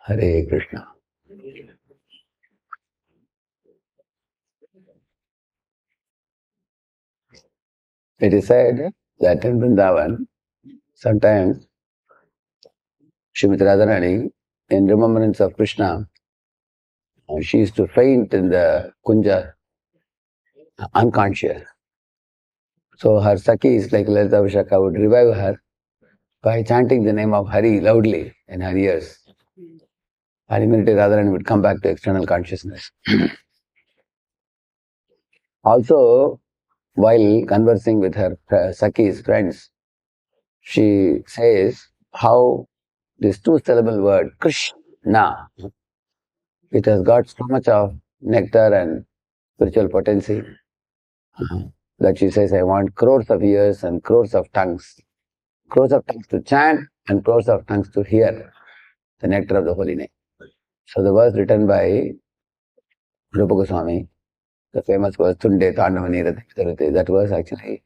Hare Krishna. It is said that in Vrindavan, sometimes Srimati Radharani, in remembrance of Krishna, she used to faint in the Kunja, unconscious. So her Sakis, like Lalita Vishaka, would revive her by chanting the name of Hari loudly in her ears. And immediately Radharani would come back to external consciousness. Also, while conversing with her Sakis, friends, she says how this two-syllable word, Krishna, it has got so much of nectar and spiritual potency that she says, I want crores of ears and crores of tongues to chant and crores of tongues to hear the nectar of the holy name. So the verse written by Rupa Goswami, the famous verse, Tunde Tandavani Rati, that verse actually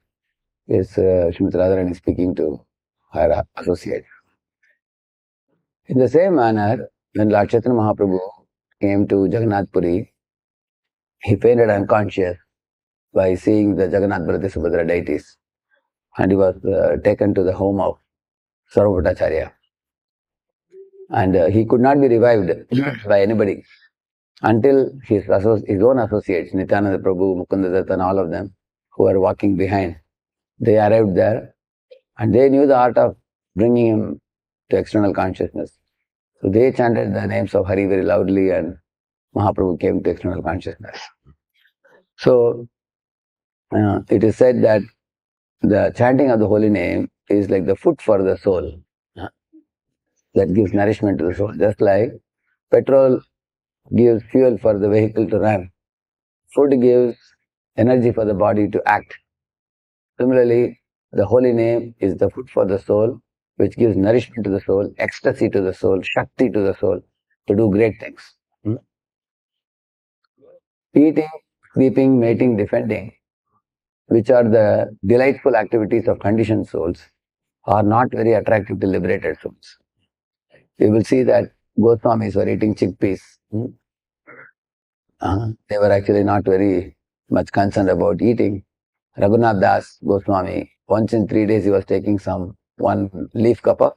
is Srimati Radharani speaking to her associate. In the same manner, when Lord Chaitanya Mahaprabhu came to Jagannath Puri, he fainted unconscious by seeing the Jagannath Bharati Subhadra deities, and he was taken to the home of Sarvabhattacharya. And he could not be revived by anybody until his own associates, Nityananda Prabhu, Mukunda Datta, and all of them who were walking behind, they arrived there and they knew the art of bringing him to external consciousness. So they chanted the names of Hari very loudly and Mahaprabhu came to external consciousness. So it is said that the chanting of the holy name is like the food for the soul that gives nourishment to the soul. Just like petrol gives fuel for the vehicle to run, food gives energy for the body to act. Similarly, the holy name is the food for the soul, which gives nourishment to the soul, ecstasy to the soul, shakti to the soul to do great things. Eating, sleeping, mating, defending, which are the delightful activities of conditioned souls, are not very attractive to liberated souls. You will see that Goswamis were eating chickpeas. They were actually not very much concerned about eating. Raghunath Das Goswami, once in 3 days he was taking one leaf cup of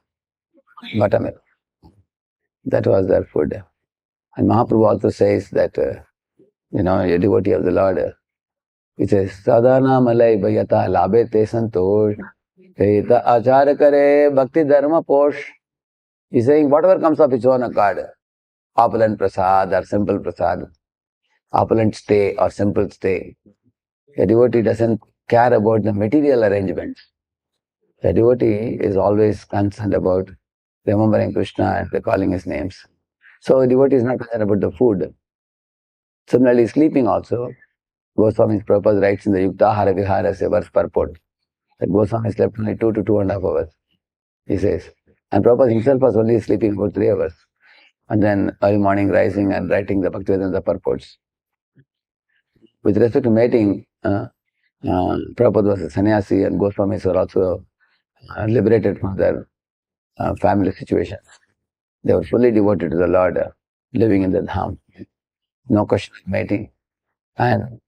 buttermilk. That was their food. And Mahaprabhu also says that, a devotee of the Lord, he says, Sadhana malai bhayata labhe te santosh, Teta achara kare bhakti dharma posh. He's saying whatever comes of its own accord, opulent prasad or simple prasad, opulent stay or simple stay. A devotee doesn't care about the material arrangements. The devotee is always concerned about remembering Krishna and recalling his names. So a devotee is not concerned about the food. Similarly, sleeping also. Goswami Prabhupada writes in the Yuktahara Viharasya verse purport that Goswami slept only 2 to 2.5 hours. He says. And Prabhupada himself was only sleeping for 3 hours. And then early morning rising and writing the Bhaktivedanta purports. With respect to mating, Prabhupada was a sannyasi and Goswamis were also liberated from their family situations. They were fully devoted to the Lord, living in the dham. No question of mating. And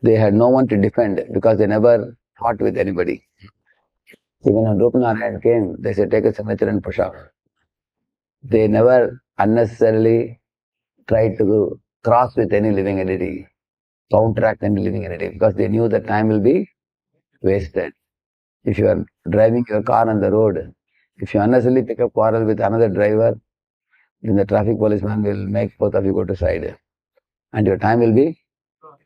they had no one to defend because they never fought with anybody. Even when Rupanarayan came, they said, take a cemetery and push off. They never unnecessarily tried to cross with any living entity, counteract any living entity, because they knew that time will be wasted. If you are driving your car on the road, if you unnecessarily pick up quarrel with another driver, then the traffic policeman will make both of you go to side. And your time will be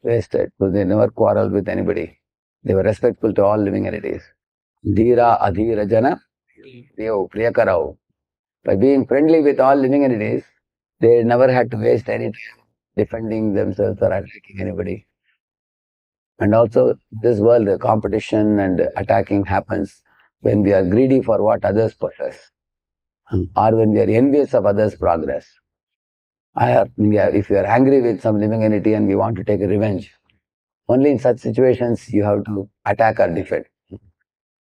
wasted. So they never quarreled with anybody. They were respectful to all living entities. Dhira adhira jana priyakarao. By being friendly with all living entities, they never had to waste any time defending themselves or attacking anybody. And also, this world, the competition and attacking happens when we are greedy for what others possess, or when we are envious of others' progress. If you are angry with some living entity and we want to take a revenge, only in such situations you have to attack or defend.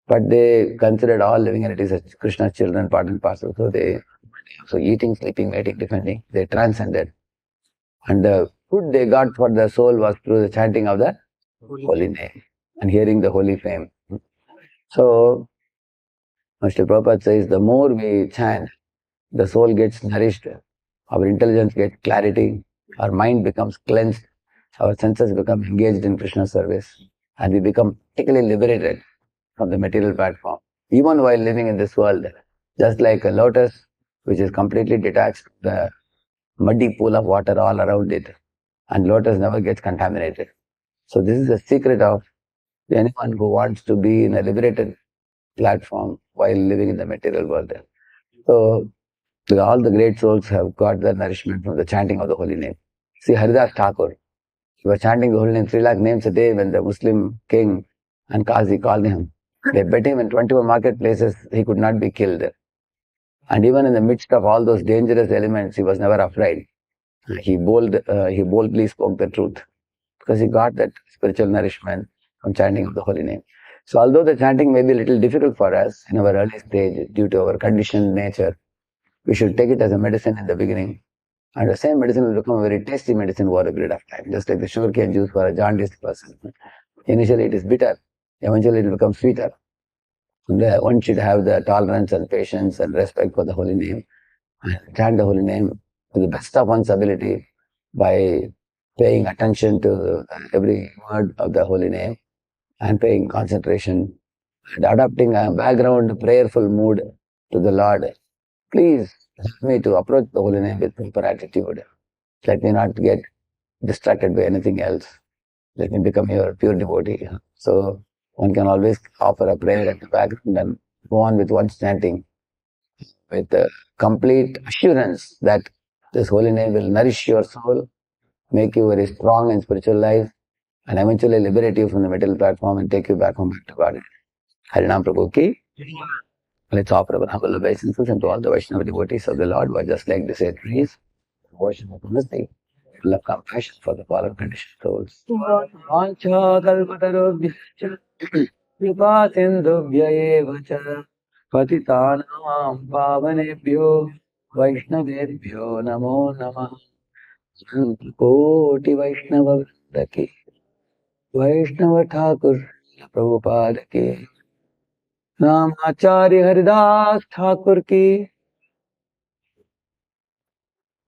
But they considered all living entities as Krishna's children, part and parcel. So they So eating, sleeping, mating, defending, they transcended. And the food they got for the soul was through the chanting of the holy name and hearing the holy fame. So, Mr. Prabhupada says, the more we chant, the soul gets nourished, our intelligence gets clarity, our mind becomes cleansed, our senses become engaged in Krishna service, and we become practically liberated from the material platform. Even while living in this world, just like a lotus which is completely detached, the muddy pool of water all around it, and lotus never gets contaminated. So this is the secret of anyone who wants to be in a liberated platform while living in the material world. So all the great souls have got their nourishment from the chanting of the holy name. See Haridas Thakur, he was chanting the holy name 3 lakh names a day when the Muslim king and Qazi called him. They bet him in 21 marketplaces he could not be killed. And even in the midst of all those dangerous elements, he was never afraid. He boldly spoke the truth because he got that spiritual nourishment from chanting of the holy name. So although the chanting may be a little difficult for us in our early stage due to our conditioned nature, we should take it as a medicine in the beginning. And the same medicine will become a very tasty medicine over a period of time, just like the sugarcane juice for a jaundiced person. Initially it is bitter, eventually it will become sweeter. One should have the tolerance and patience and respect for the holy name and chant the holy name to the best of one's ability by paying attention to every word of the holy name and paying concentration and adopting a background prayerful mood to the Lord. Please help me to approach the holy name with proper attitude. Let me not get distracted by anything else. Let me become your pure devotee. So one can always offer a prayer at the background and go on with one's chanting with complete assurance that this holy name will nourish your soul, make you very strong in spiritual life, and eventually liberate you from the material platform and take you back home back to God. Harinam Prabhu ki. Let's offer our humble obeisances and to all the Vaishnava devotees of the Lord who are just like the said trees, worship of mercy, full of compassion for the fallen conditioned souls. Vancha kalpatarobhya kripa sindhubhya eva cha patitanam pavanebhyo vaishnavebhyo namo namah. Koti Vaishnava Vrinda ki, Vaishnava Thakur Prabhupada ki, Namacharya Haridas Thakur ki,